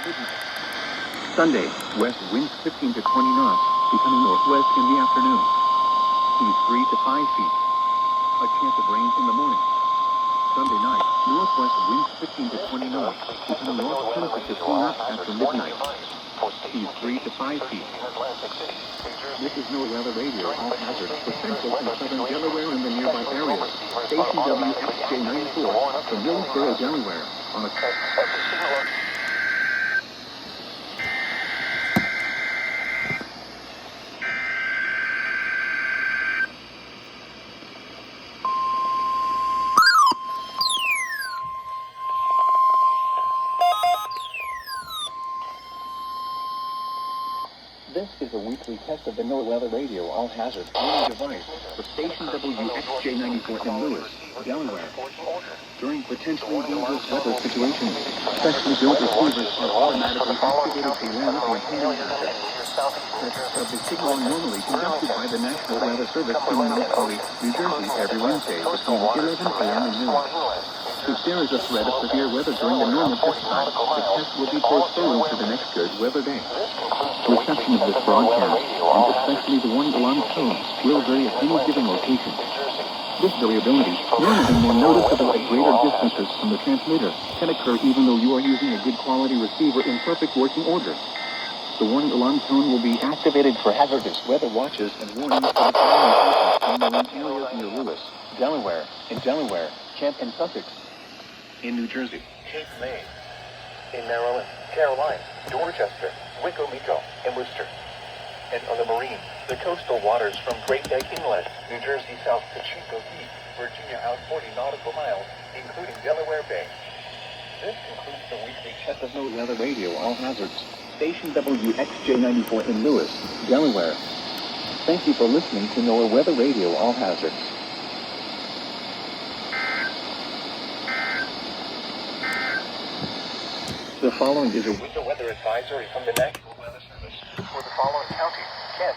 midnight. Sunday, west winds 15 to 20 knots, becoming northwest in the afternoon. Seas 3 to 5 feet. A chance of rain in the morning. Sunday night, northwest winds 15 to 20 knots, becoming north 10 to 15 knots after midnight. Seas 3 to 5 feet. This is NOAA radio, all hazards for central and southern Delaware and the nearby areas. Station WXJ94 from Millersboro, Delaware, on a... This is a weekly test of the NOAA radio all hazards warning device for station WXJ94 in Lewis, Delaware. During potentially dangerous weather situations, specially built receivers are automatically activated to land on handling assets. Tests of the signal are normally conducted by the National Weather Service in Mount Holly, New Jersey every Wednesday between 11 a.m. and noon. If there is a threat of severe weather during the normal test time, the test will be postponed to the next good weather day. Reception of this broadcast, and especially the warning alarm tone, will vary at any given location. This variability, normally more noticeable at greater distances from the transmitter, can occur even though you are using a good quality receiver in perfect working order. The warning alarm tone will be activated for hazardous weather watches and warnings for the following persons in areas near Lewis, Delaware, Kent, and Sussex. In New Jersey, Cape May. In Maryland, Carolina, Dorchester, Wicomico, and Worcester. And on the marine, the coastal waters from Great Neck Inlet, New Jersey south to Chico Deep, Virginia out 40 nautical miles, including Delaware Bay. This concludes the weekly test of NOAA radio all hazards. Station WXJ94 in Lewis, Delaware. Thank you for listening to NOAA Weather Radio all hazards. The following is a winter weather advisory from the National Weather Service for the following counties: Kent,